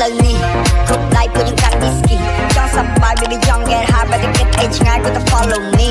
លើនេះគ្រប់ដៃពួកយើងកាត់ whisky ចង់សប្បាយ baby ចង់ get high បើតែគិតអីឆ្ងាយគាត់ទៅ follow me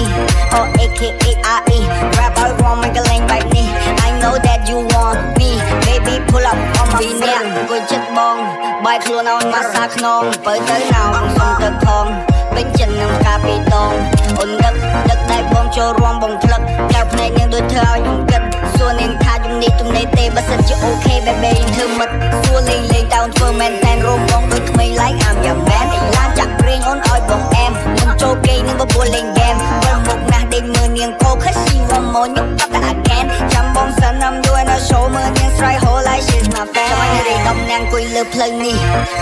oh AKARE rap all wrong មិនក៏លេងបែបនេះ I know that you want me baby pull up on my feet គួយចិត្តបងបាយខ្លួនឲ្យមកសាខ្នងបើទៅណៅសុំទៅផងពេញចិត្តនឹងការពីតងអូនដឹកដៃបងចូលរួមបងផ្លឹកកៅភ្នែកនាងដូចធ្វើឲ្យខ្ញុំគិតសួរនាងថាជំនេះទំនេរទេបើសិនជាអូខេ baby យើងធ្វើមិត្តសួរលេងតើអូនធ្វើមែនតែនរោមបងដូចក្មេង like I'm your man ឯឡានចាក់ព្រៀងអូនឲ្យបងអែមខ្ញុំចូលគេនឹងបបួលលេង game បើមុខណាស់ដេញមើលនាងខោ cause she want more ខ្ញុំអត់តែ I can ចាំបងសិន I'm doing a show មើលនាងស្រ័យ whole like she's my fan ចាំឲ្យរីដំណាងគួយលើផ្លូវនេះ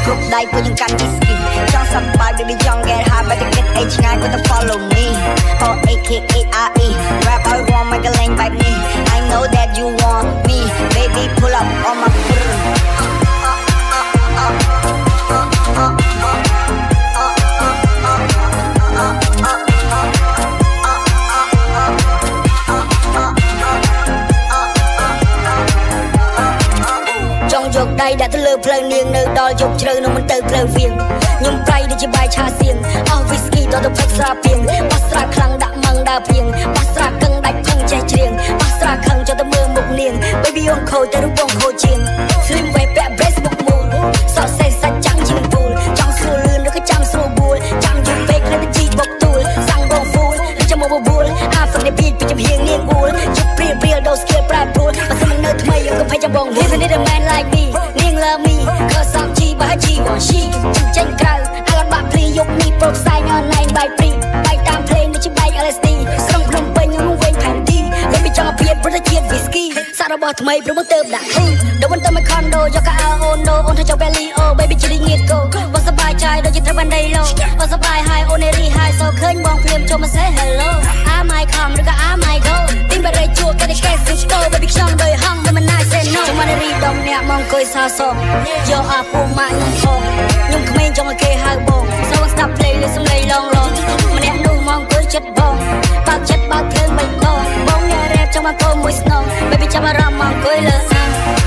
គ្រប់ដៃពួកយើងកាន់ whisky ចង់សប្បាយ baby ចង់ get high បើតែគិតអីឆ្ងាយគាត់ទៅ follow me oh AKARE rap all wrong មិនក៏លេងបែបនេះ I know that you want me baby pull up on my feet យកដៃដាក់ទៅលើផ្លូវនាងនៅដល់យប់ជ្រៅនៅមិនទៅផ្លូវវាងខ្ញុំប្រៃដូចជាបាយឆាសៀងអស់ whisky ដល់ទៅផឹកស្រាពីងបោះស្រាខ្លាំងដាក់ម៉ងដើរព្រៀងបោះស្រាកឹងដាច់ផឹងចេះច្រៀងបោះស្រាខឹងចូលទៅមើលមុខនាង baby អូនខូចទៅរូបបងខូចជាង slim way ពាក់ brace មុខមូលសក់សេះសាច់ចាំងជាងពូលចង់ស្រួលលឿនឬក៏ចាំស្រួលបួលចាំយូរពេកនៅទៅជីបុកទូលសាំងបងហ្វូលឬចាំមកបបួលអាហ្វឹកនេះពីចំហៀងនាងអួលជិះព្រៀលដូរស្គៀលប្រែប្រួលបើសិនមិននៅថ្មីយើងក៏ភ័យចាំបង Live in a man like me love me cause I'm G but G want she ចេញក្រៅអាឡបាក់ព្រីយកនេះប្រុសផ្សាយអនឡាញបាយព្រីបាយតាមភ្លេងដូចជាបាយ LSD ក្រុងភ្នំពេញខ្ញុំវិញផែនទីលើពីចង់អាភៀតប្រទេសជាតិ whisky សាក់របស់ថ្មីព្រមទៅដាក់ឃីដល់មិនទៅមក condo យកកៅអូនដូអូនថាចង់ belly oh baby ជិះងៀត go បើសប្បាយចាយដូចជាត្រូវបានដីឡូបើសប្បាយ high អូនរី high so ឃើញបងភ្លាមចូលមក say hello I might come ឬក៏ I might go ទីបរិយជួក៏តែកែសុស្តូ baby ខ្ញុំដោយហងមិនមិនណាយ say no ចាំមករីដំអ្នកមកអង្គុយសោសយកអាពូម៉ាក់ខ្ញុំផងខ្ញុំក្មេងចង់ឲ្យគេហៅបងសូមស្ដាប់ភ្លេងលើសំឡេងឡងឡងម្នាក់នោះមកអង្គុយចិត្តបងបើកចិត្តបើកភ្លើងបៃតងបងអ្នករ៉េបចង់មកកូនមួយស្នង baby ចាំអារម្មណ៍មកអង្គុយលើអា